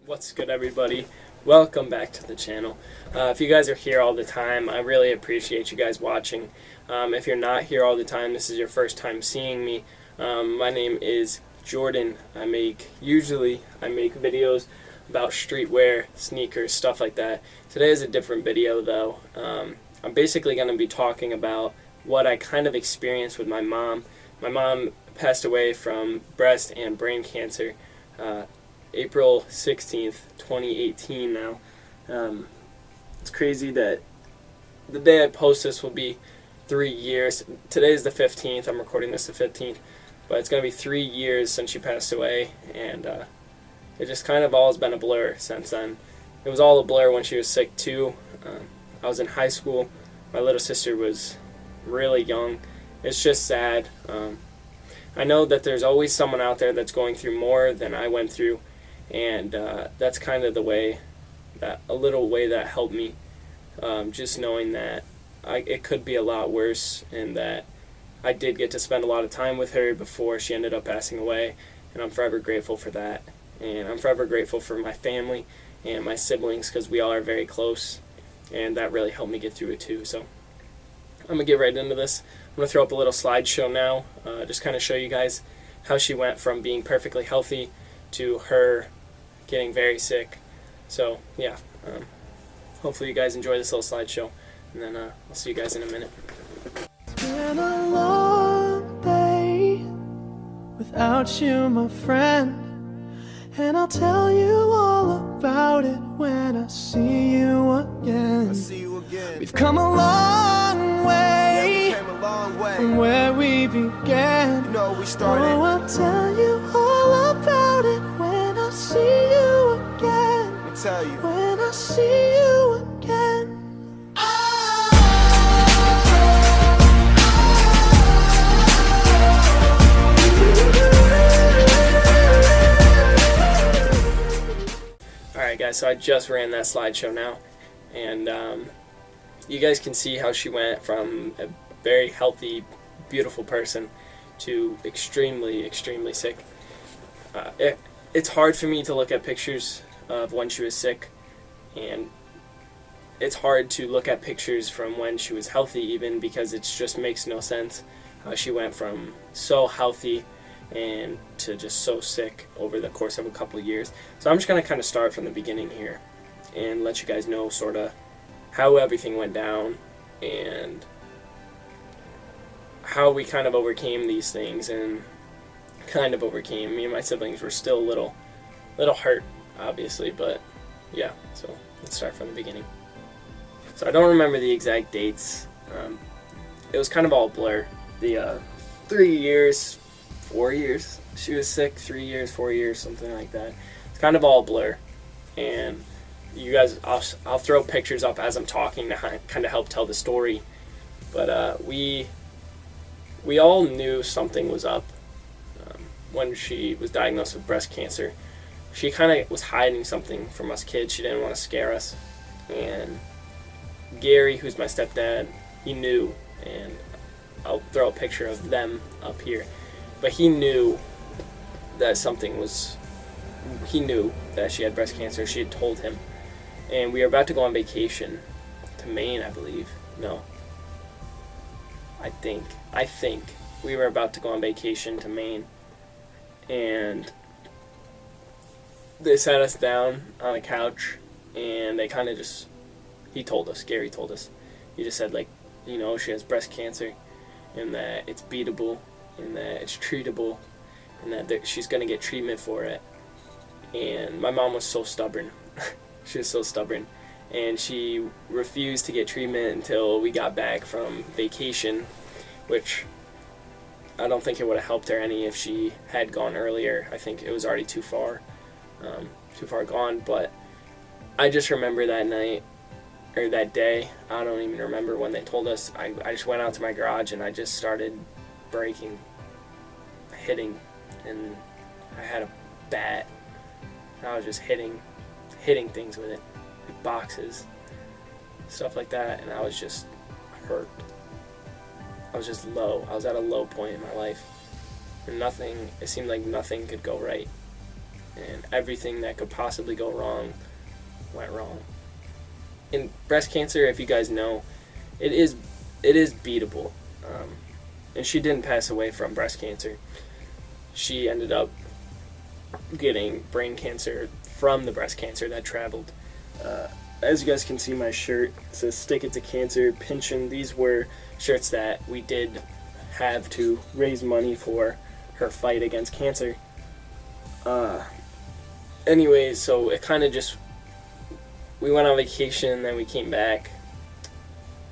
What's good, everybody? Welcome back to the channel. If you guys are here all the time, I really appreciate you guys watching. If you're not here all the time, this is your first time seeing me. My name is Jordan. Usually I make videos about streetwear, sneakers, stuff like that. Today is a different video though. I'm basically going to be talking about what I kind of experienced with my mom. My mom passed away from breast and brain cancer April 16th, 2018 now. It's crazy that the day I post this will be 3 years. Today is the 15th. I'm recording this the 15th. But it's going to be 3 years since she passed away. And it just kind of all has been a blur since then. It was all a blur when she was sick too. I was in high school. My little sister was really young. It's just sad. I know that there's always someone out there that's going through more than I went through. And that's kind of a little way that helped me, just knowing that it could be a lot worse, and that I did get to spend a lot of time with her before she ended up passing away, and I'm forever grateful for that. And I'm forever grateful for my family and my siblings, because we all are very close, and that really helped me get through it too. So I'm going to get right into this. I'm going to throw up a little slideshow now, just kind of show you guys how she went from being perfectly healthy to her getting very sick. So yeah, hopefully you guys enjoy this little slideshow, and then I'll see you guys in a minute. It's been a long day without you, my friend, and I'll tell you all about it when I see you again. We've come a long way, from where we began. You know, we started. Oh, I'll tell you all about it when I see you again. Let me tell you. When I see you again. Alright guys, so I just ran that slideshow now, and you guys can see how she went from a very healthy, beautiful person to extremely, extremely sick. It's hard for me to look at pictures of when she was sick, and it's hard to look at pictures from when she was healthy even, because it just makes no sense how she went from so healthy and to just so sick over the course of a couple of years. So I'm just going to kind of start from the beginning here and let you guys know sort of how everything went down and how we kind of overcame these things. And me and my siblings were still a little hurt, obviously, but yeah. So let's start from the beginning. So I don't remember the exact dates. It was kind of all a blur. The 3 years, 4 years she was sick, 3 years, 4 years, something like that. It's kind of all a blur. And you guys, I'll throw pictures up as I'm talking to kind of help tell the story. But we all knew something was up when she was diagnosed with breast cancer. She kind of was hiding something from us kids. She didn't want to scare us. And Gary, who's my stepdad, he knew, and I'll throw a picture of them up here. But he knew that he knew that she had breast cancer. She had told him. And we were about to go on vacation to Maine, I believe. No. I think we were about to go on vacation to Maine. And they sat us down on a couch, and they kind of just, Gary told us, he just said, like, you know, she has breast cancer, and that it's beatable, and that it's treatable, and that she's going to get treatment for it. And my mom was so stubborn. She was so stubborn, and she refused to get treatment until we got back from vacation, which I don't think it would have helped her any if she had gone earlier. I think it was already too far gone. But I just remember that night, or that day, I don't even remember when they told us. I just went out to my garage and I just started hitting, and I had a bat. I was just hitting things with it, like boxes, stuff like that, and I was just hurt. I was just low. I was at a low point in my life, and it seemed like nothing could go right. and everything that could possibly go wrong went wrong. In breast cancer, if you guys know, it is beatable. And she didn't pass away from breast cancer. She ended up getting brain cancer from the breast cancer that traveled. As you guys can see, my shirt says "Stick It to Cancer," Pynchon. These were shirts that we did have to raise money for her fight against cancer. Anyways, so it kind of just, we went on vacation, then we came back,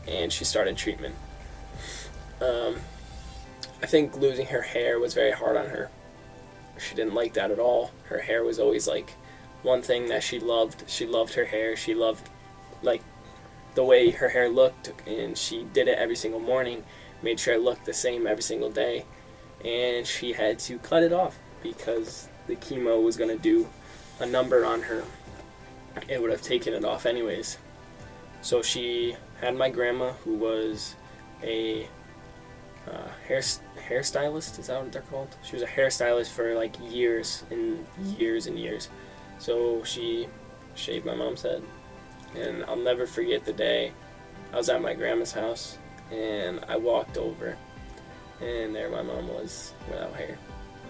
and she started treatment. I think losing her hair was very hard on her. She didn't like that at all. Her hair was always like one thing that she loved. She loved her hair. She loved like the way her hair looked, and she did it every single morning, made sure it looked the same every single day, and she had to cut it off because the chemo was going to do a number on her. It would have taken it off anyways. So she had my grandma, who was a hairstylist. Is that what they're called? She was a hairstylist for like years and years and years. So she shaved my mom's head, and I'll never forget the day I was at my grandma's house and I walked over, and there my mom was without hair,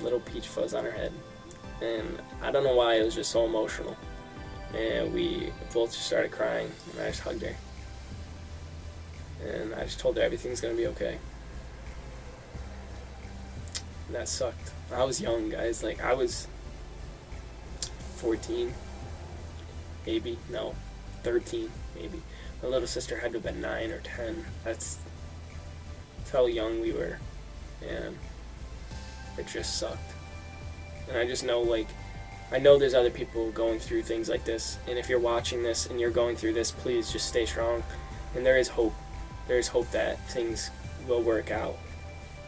little peach fuzz on her head, and I don't know why, it was just so emotional, and we both just started crying, and I just hugged her, and I just told her everything's gonna be okay. And that sucked. I was young, guys. Like, I was 14, maybe. No, 13, maybe. My little sister had to have been 9 or 10. That's how young we were. And it just sucked. And I just know, like, I know there's other people going through things like this. And if you're watching this and you're going through this, please just stay strong. And there is hope. There is hope that things will work out.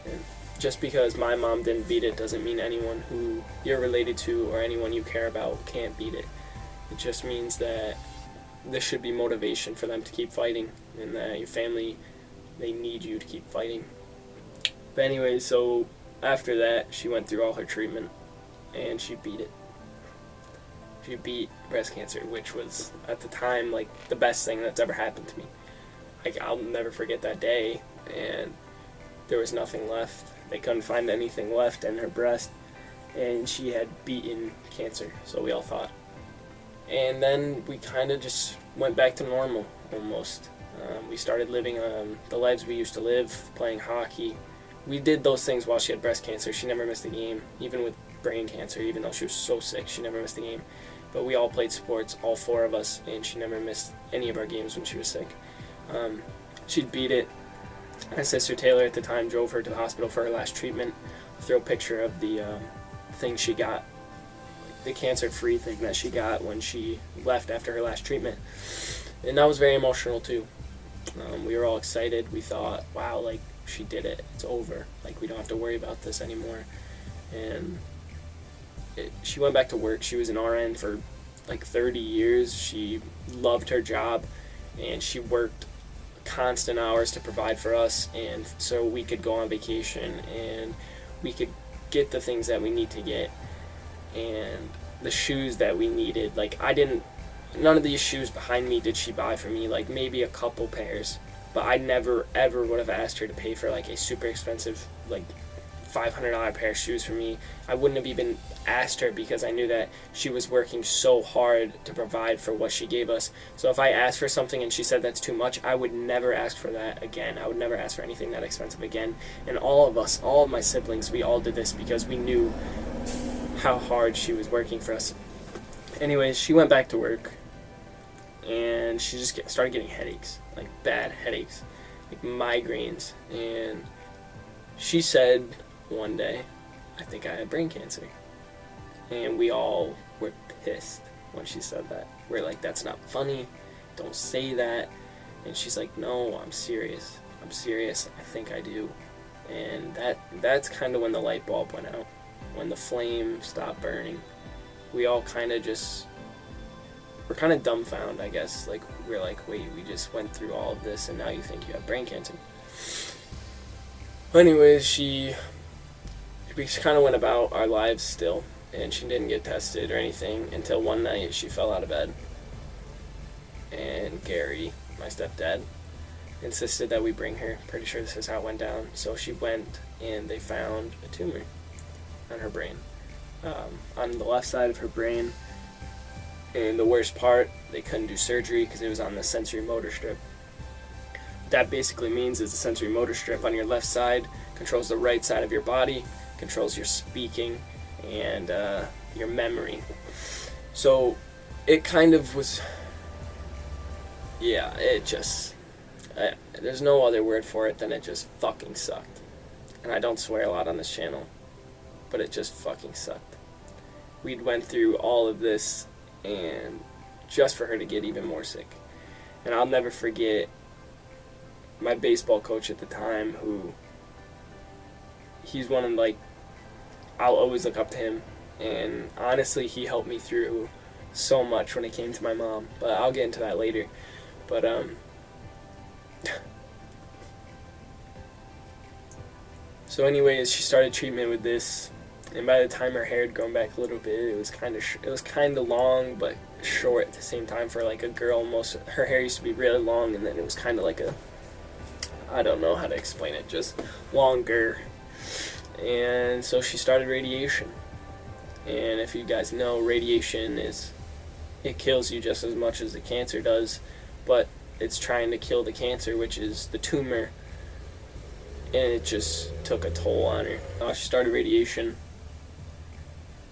And just because my mom didn't beat it doesn't mean anyone who you're related to or anyone you care about can't beat it. It just means that this should be motivation for them to keep fighting, and that your family, they need you to keep fighting. But anyway, so after that, she went through all her treatment, and she beat it. She beat breast cancer, which was, at the time, like, the best thing that's ever happened to me. Like, I'll never forget that day, and there was nothing left. They couldn't find anything left in her breast, and she had beaten cancer, so we all thought. And then we kind of just went back to normal, almost. We started living the lives we used to live, playing hockey. We did those things while she had breast cancer. She never missed a game, even with brain cancer, even though she was so sick, she never missed a game. But we all played sports, all 4 of us, and she never missed any of our games when she was sick. She beat it. My sister Taylor at the time drove her to the hospital for her last treatment. I'll throw a picture of the thing she got, the cancer-free thing that she got when she left after her last treatment. And that was very emotional too. We were all excited. We thought, wow, like, she did it. It's over. Like, we don't have to worry about this anymore. And she went back to work. She was an RN for like 30 years. She loved her job, and she worked constant hours to provide for us, and so we could go on vacation and we could get the things that we need to get, and the shoes that we needed. Like, none of these shoes behind me did she buy for me, like maybe a couple pairs, but I never ever would have asked her to pay for like a super expensive, like $500 pair of shoes for me. I wouldn't have even asked her, because I knew that she was working so hard to provide for what she gave us. So if I asked for something and she said that's too much, I would never ask for that again. I would never ask for anything that expensive again. And all of us, all of my siblings, we all did this because we knew how hard she was working for us. Anyways, she went back to work, and she just started getting headaches, like bad headaches, like migraines. And she said one day, I think I had brain cancer. And we all were pissed when she said that. We're like, that's not funny. Don't say that. And she's like, no, I'm serious. I'm serious. I think I do. And that's kind of when the light bulb went out. When the flame stopped burning. We all kind of just, we're kind of dumbfounded, I guess. Like, we're like, wait, we just went through all of this and now you think you have brain cancer. Anyways, we kind of went about our lives still. and she didn't get tested or anything until one night she fell out of bed. And Gary, my stepdad, insisted that we bring her. Pretty sure this is how it went down. So she went, and they found a tumor on her brain, on the left side of her brain. And the worst part, they couldn't do surgery because it was on the sensory motor strip. What that basically means is the sensory motor strip on your left side controls the right side of your body, controls your speaking, and your memory. So it kind of was, yeah, it just, there's no other word for it than it just fucking sucked. And I don't swear a lot on this channel, but it just fucking sucked. We'd went through all of this, and just for her to get even more sick. And I'll never forget my baseball coach at the time, who, he's one of, like, I'll always look up to him, and honestly he helped me through so much when it came to my mom, but I'll get into that later. But so anyways, she started treatment with this, and by the time her hair had grown back a little bit, it was kind of long but short at the same time for like a girl. Most her hair used to be really long, and then it was kind of like a, I don't know how to explain it, just longer. And so she started radiation. And if you guys know, radiation it kills you just as much as the cancer does, but it's trying to kill the cancer, which is the tumor. And it just took a toll on her. She started radiation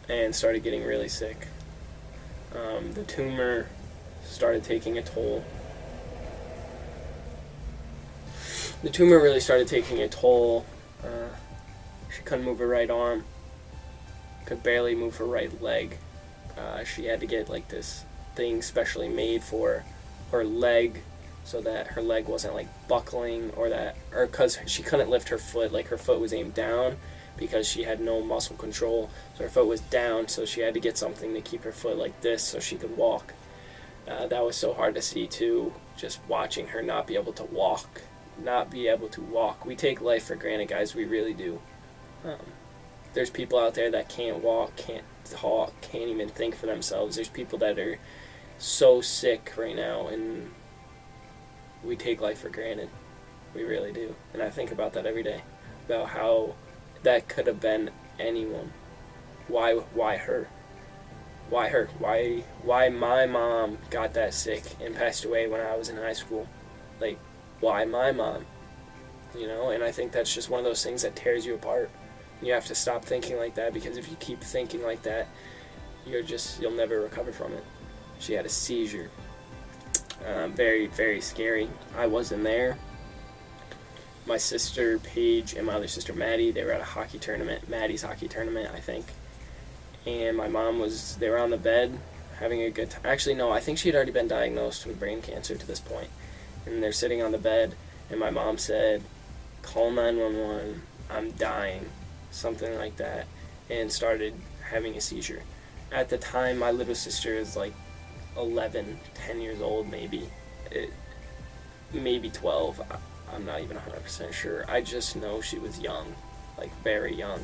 and started getting really sick. The tumor started taking a toll. The tumor really started taking a toll. She couldn't move her right arm, could barely move her right leg. She had to get like this thing specially made for her leg, so that her leg wasn't like buckling, or because she couldn't lift her foot, like her foot was aimed down because she had no muscle control, so her foot was down, so she had to get something to keep her foot like this so she could walk. That was so hard to see too, just watching her not be able to walk. We take life for granted, guys, we really do. There's people out there that can't walk, can't talk, can't even think for themselves. There's people that are so sick right now, and we take life for granted. We really do. And I think about that every day, about how that could have been anyone. Why her? Why her? Why my mom got that sick and passed away when I was in high school? Like, why my mom? You know, and I think that's just one of those things that tears you apart. You have to stop thinking like that, because if you keep thinking like that, you'll never recover from it. She had a seizure. Very, very scary. I wasn't there. My sister Paige and my other sister Maddie, they were at a hockey tournament, Maddie's hockey tournament, I think. And my mom they were on the bed having a good time. Actually, no, I think she had already been diagnosed with brain cancer to this point. And they're sitting on the bed, and my mom said, "Call 911, I'm dying," something like that, and started having a seizure. At the time, my little sister is like 11, 10 years old, maybe 12. I'm not even 100% sure. I just know she was young, like very young.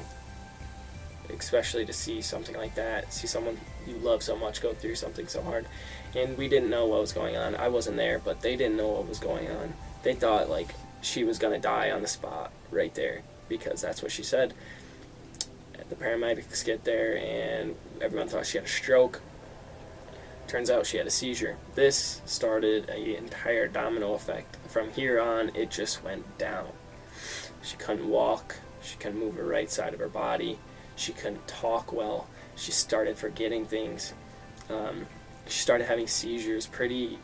Especially to see something like that, see someone you love so much go through something so hard. And we didn't know what was going on. I wasn't there, but they didn't know what was going on. They thought like she was gonna die on the spot right there, because that's what she said. The paramedics get there, and everyone thought she had a stroke. Turns out she had a seizure. This started an entire domino effect. From here on, it just went down. She couldn't walk. She couldn't move her right side of her body. She couldn't talk well. She started forgetting things. She started having seizures pretty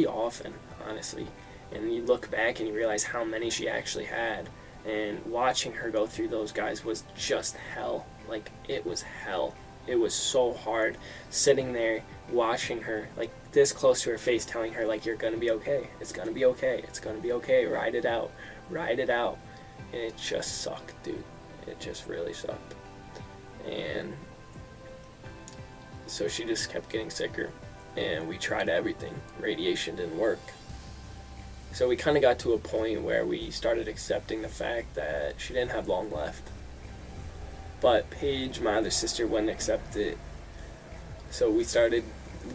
often, honestly. And you look back and you realize how many she actually had. And watching her go through those, guys, was just hell. Like, it was hell. It was so hard sitting there watching her, like, this close to her face, telling her, like, "You're gonna be okay. It's gonna be okay. It's gonna be okay. Ride it out. Ride it out." And it just sucked, dude. It just really sucked. And so she just kept getting sicker, and we tried everything. Radiation didn't work. So we kind of got to a point where we started accepting the fact that she didn't have long left. But Paige, my other sister, wouldn't accept it. So we started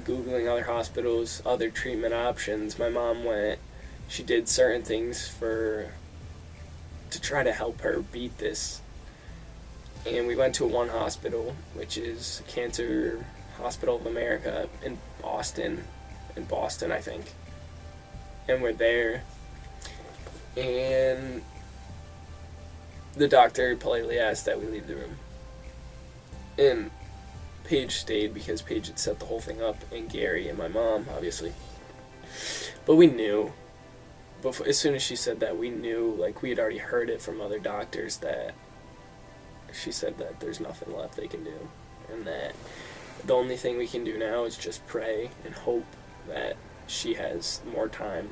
Googling other hospitals, other treatment options. My mom went, she did certain things to try to help her beat this. And we went to one hospital, which is Cancer Hospital of America in Boston, I think. And we're there, and the doctor politely asked that we leave the room. And Paige stayed because Paige had set the whole thing up, and Gary and my mom, obviously. But we knew, as soon as she said that, we knew, like, we had already heard it from other doctors that she said that there's nothing left they can do, and that the only thing we can do now is just pray and hope that she has more time,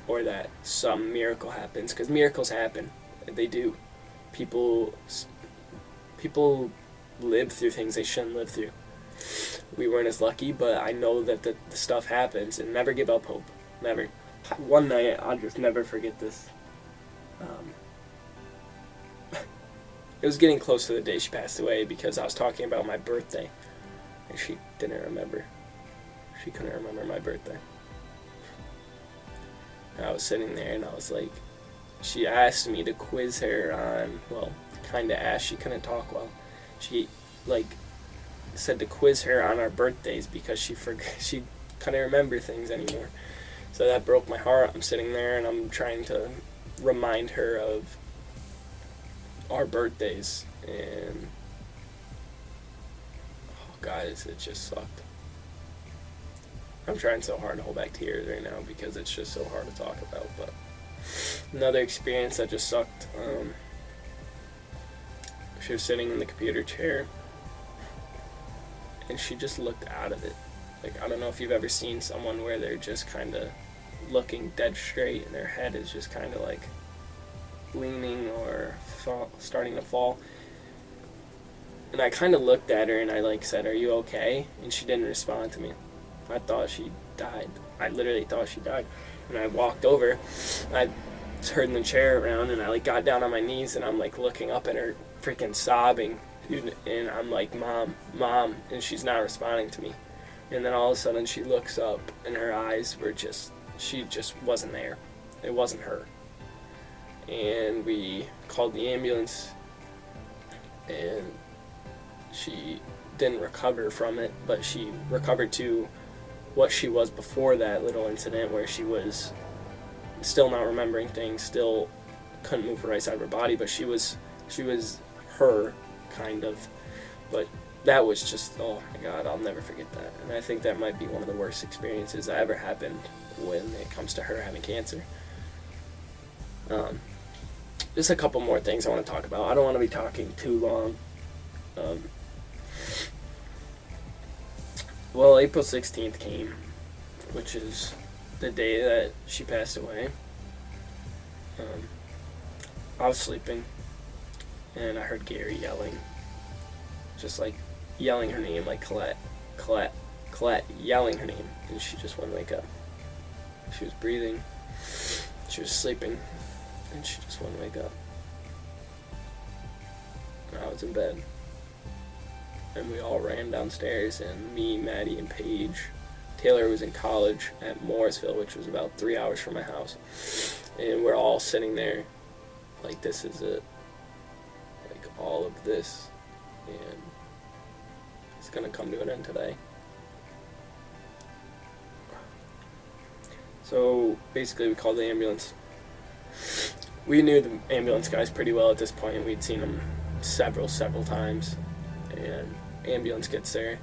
or that some miracle happens, because miracles happen. They do. People live through things they shouldn't live through. We weren't as lucky, but I know that the stuff happens, and never give up hope. Never. One night, I'll just never forget this. It was getting close to the day she passed away, because I was talking about my birthday, and she didn't remember. She couldn't remember my birthday. And I was sitting there, and I was like, she asked me to quiz her on, well, kind of asked, she couldn't talk well. She, like, said to quiz her on our birthdays because she couldn't remember things anymore. So that broke my heart. I'm sitting there, and I'm trying to remind her of our birthdays, and oh guys, it just sucked. I'm trying so hard to hold back tears right now because it's just so hard to talk about. But another experience that just sucked. She was sitting in the computer chair, and she just looked out of it. Like, I don't know if you've ever seen someone where they're just kind of looking dead straight, and their head is just kind of like leaning or starting to fall. And I kind of looked at her, and I like said, "Are you okay?" And she didn't respond to me. I thought she died. I literally thought she died. And I walked over, I turned the chair around, and I like got down on my knees, and I'm like looking up at her, freaking sobbing, dude, and I'm like, "Mom, Mom," and she's not responding to me. And then all of a sudden she looks up, and her eyes were she just wasn't there. It wasn't her. And we called the ambulance, and she didn't recover from it, but she recovered to what she was before that little incident, where she was still not remembering things, still couldn't move her right side of her body, but she was her, kind of. But that was just, oh my God, I'll never forget that. And I think that might be one of the worst experiences that ever happened when it comes to her having cancer. Just a couple more things I want to talk about. I don't want to be talking too long. Well, April 16th came, which is the day that she passed away. I was sleeping, and I heard Gary yelling, just like yelling her name, like Colette, Colette, Colette, yelling her name, and she just wouldn't wake up. She was breathing, she was sleeping, and she just wouldn't wake up. And I was in bed, and we all ran downstairs, and me, Maddie, and Paige. Taylor was in college at Morrisville, which was about 3 hours from my house, and we're all sitting there like, this is it, like all of this, and it's gonna come to an end today. So basically we called the ambulance. We knew the ambulance guys pretty well at this point. We'd seen them several times, and ambulance gets there,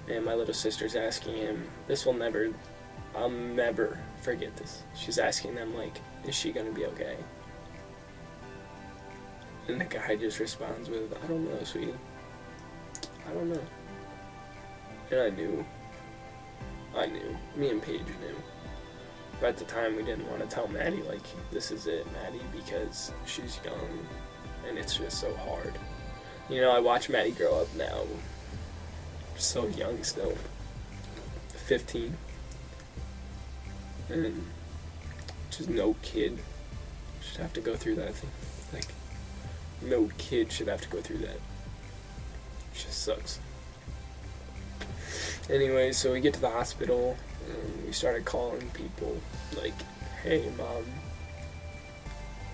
and my little sister's asking him, I'll never forget this. She's asking them, like, is she gonna be okay? And the guy just responds with, I don't know, sweetie. I don't know. And I knew. Me and Paige knew. But at the time, we didn't want to tell Maddie, like, this is it, Maddie, because she's young, and it's just so hard. You know, I watch Maddie grow up now. So young still. 15. And just no kid should have to go through that thing. Like, no kid should have to go through that. just sucks. Anyway, so we get to the hospital and we started calling people like, hey,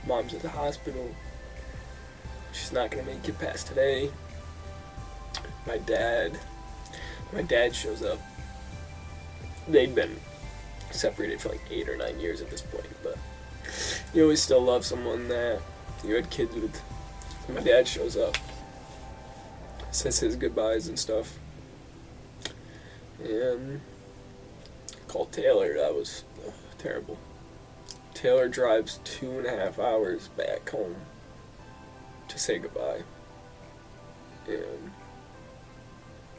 mom's at the hospital. She's not gonna make it past today. My dad shows up. They'd been separated for like 8 or 9 years at this point, but you always still love someone that you had kids with. So my dad shows up, says his goodbyes and stuff, and called Taylor. That was terrible. Taylor drives 2.5 hours back home to say goodbye, and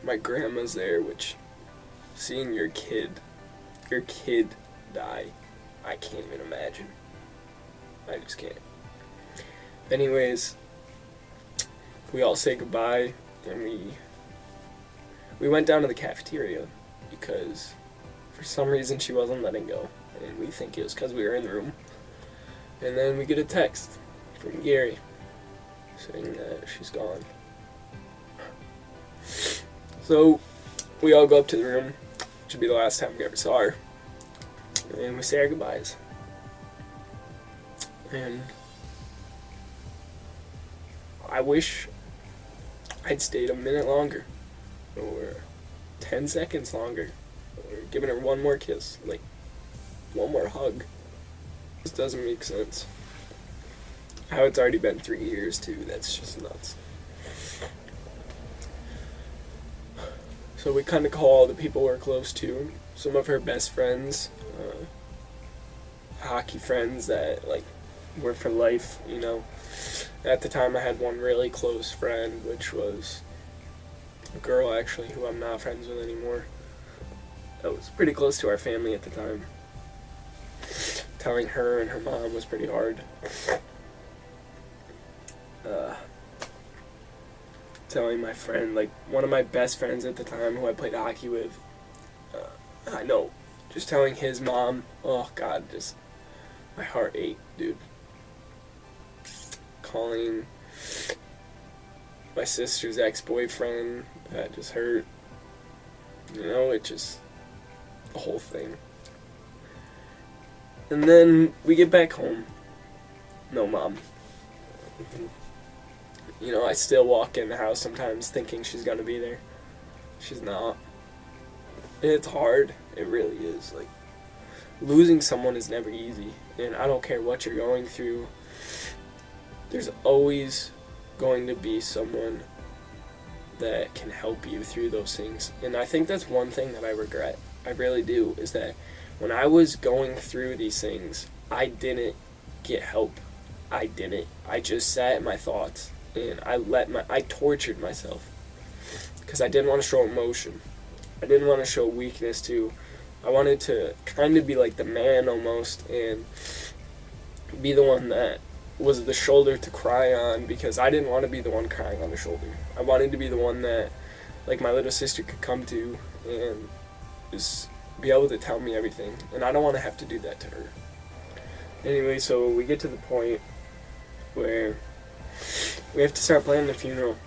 my grandma's there, which, seeing your kid die, I can't even imagine. I just can't. Anyways, we all say goodbye, and we went down to the cafeteria because for some reason she wasn't letting go, and we think it was because we were in the room. And then we get a text from Gary saying that she's gone. So we all go up to the room, which would be the last time we ever saw her, and we say our goodbyes. And I wish I'd stayed a minute longer, or 10 seconds longer, or given her one more kiss, like one more hug. This doesn't make sense. How it's already been 3 years too, that's just nuts. So we kind of call all the people we're close to, some of her best friends, hockey friends that like were for life, you know. At the time I had one really close friend, which was a girl actually who I'm not friends with anymore. That was pretty close to our family at the time. Telling her and her mom was pretty hard. Telling my friend, like one of my best friends at the time who I played hockey with, I know, just telling his mom, oh God, just my heart ached, dude. Calling my sister's ex-boyfriend, that just hurt. You know, it just, the whole thing. And then we get back home. No mom. You know, I still walk in the house sometimes thinking she's gonna be there. She's not. And it's hard. It really is. Like, losing someone is never easy. And I don't care what you're going through. There's always going to be someone that can help you through those things. And I think that's one thing that I regret. I really do. Is that when I was going through these things, I didn't get help. I didn't. I just sat in my thoughts. And I tortured myself because I didn't want to show emotion. I didn't want to show weakness too. I wanted to kind of be like the man almost and be the one that was the shoulder to cry on, because I didn't want to be the one crying on the shoulder. I wanted to be the one that like my little sister could come to and just be able to tell me everything. And I don't want to have to do that to her. Anyway, so we get to the point where we have to start planning the funeral.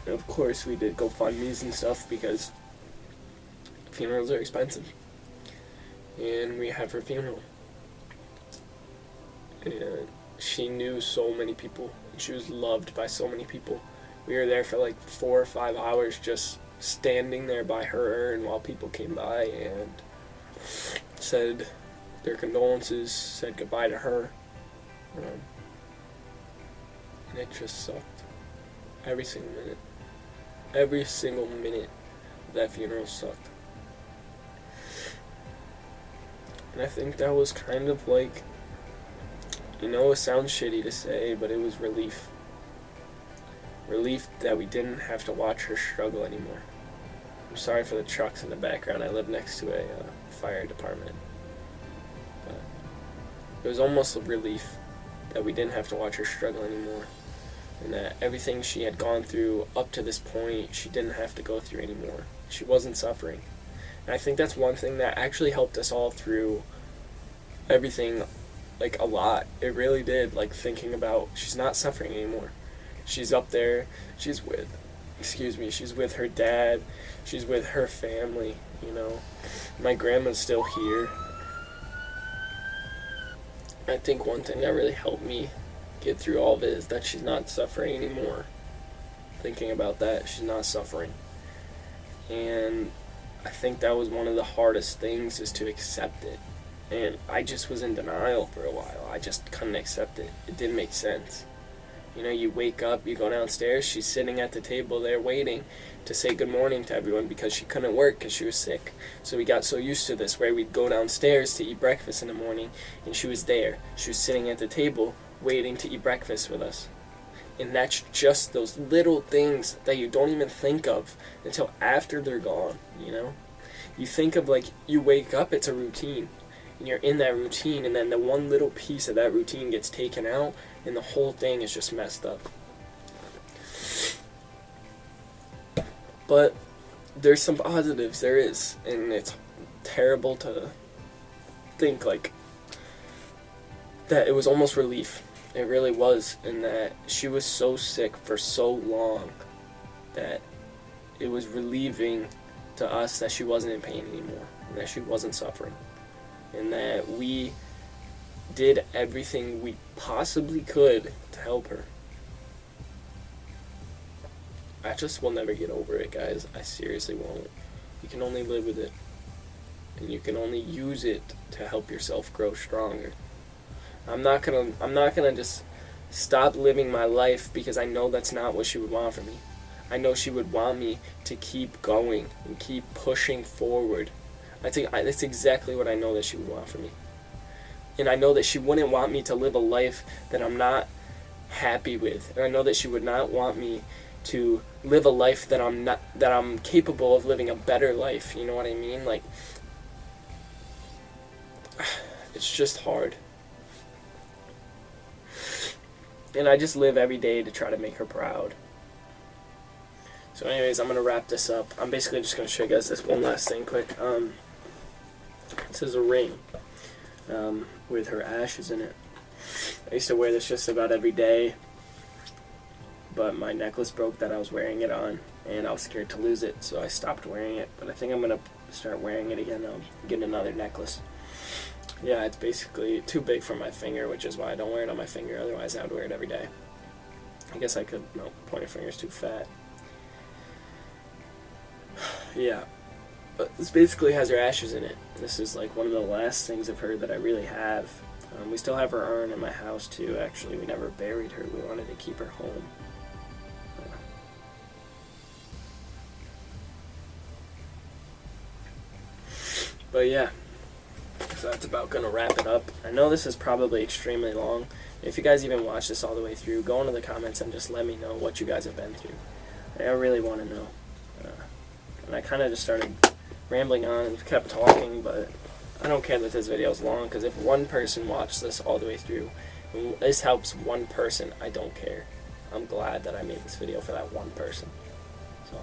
And of course, we did GoFundMes and stuff because funerals are expensive. And we have her funeral. And she knew so many people. And she was loved by so many people. We were there for like 4 or 5 hours just standing there by her, and while people came by and said their condolences, said goodbye to her. And it just sucked. Every single minute. Every single minute of that funeral sucked. And I think that was kind of like, you know, it sounds shitty to say, but it was relief. Relief that we didn't have to watch her struggle anymore. I'm sorry for the trucks in the background. I live next to a fire department. But it was almost a relief that we didn't have to watch her struggle anymore. And that everything she had gone through up to this point, she didn't have to go through anymore. She wasn't suffering. And I think that's one thing that actually helped us all through everything, like, a lot. It really did, like, thinking about she's not suffering anymore. She's up there, she's with she's with her dad, she's with her family, you know. My grandma's still here. I think one thing that really helped me get through all of it is that she's not suffering anymore. Thinking about that, she's not suffering. And I think that was one of the hardest things, is to accept it. And I just was in denial for a while. I just couldn't accept it. It didn't make sense. You know, you wake up, you go downstairs, she's sitting at the table there waiting to say good morning to everyone because she couldn't work because she was sick. So we got so used to this where we'd go downstairs to eat breakfast in the morning, and she was there. She was sitting at the table waiting to eat breakfast with us. And that's just those little things that you don't even think of until after they're gone, you know? You think of, like, you wake up, it's a routine. And you're in that routine, and then the one little piece of that routine gets taken out, and the whole thing is just messed up. But there's some positives, there is, and it's terrible to think, like, that it was almost relief. It really was, in that she was so sick for so long that it was relieving to us that she wasn't in pain anymore, and that she wasn't suffering. And that we did everything we possibly could to help her. I just will never get over it, guys. I seriously won't. You can only live with it. And you can only use it to help yourself grow stronger. I'm not gonna just stop living my life because I know that's not what she would want for me. I know she would want me to keep going and keep pushing forward. That's exactly what I know that she would want for me. And I know that she wouldn't want me to live a life that I'm not happy with. And I know that she would not want me to live a life that I'm capable of living a better life. You know what I mean? Like, it's just hard. And I just live every day to try to make her proud. So anyways, I'm going to wrap this up. I'm basically just going to show you guys this one last thing quick. This is a ring with her ashes in it. I used to wear this just about every day, but my necklace broke that I was wearing it on, and I was scared to lose it, so I stopped wearing it. But I think I'm going to start wearing it again. I'll get another necklace. Yeah, it's basically too big for my finger, which is why I don't wear it on my finger. Otherwise, I would wear it every day. I guess I could, no, pointer finger's too fat. Yeah. But this basically has her ashes in it. This is like one of the last things of her that I really have. We still have her urn in my house too, actually. We never buried her. We wanted to keep her home. But yeah, so that's about going to wrap it up. I know this is probably extremely long. If you guys even watch this all the way through, go into the comments and just let me know what you guys have been through. I really want to know. And I kind of just started rambling on and kept talking, but I don't care that this video is long, because if one person watched this all the way through, and this helps one person, I don't care. I'm glad that I made this video for that one person. So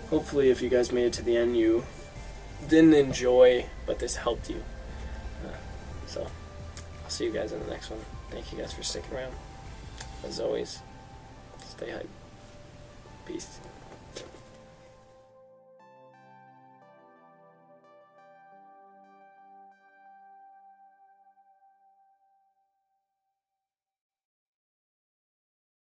hopefully if you guys made it to the end, you didn't enjoy, but this helped you. So I'll see you guys in the next one. Thank you guys for sticking around. As always, stay hype. Peace.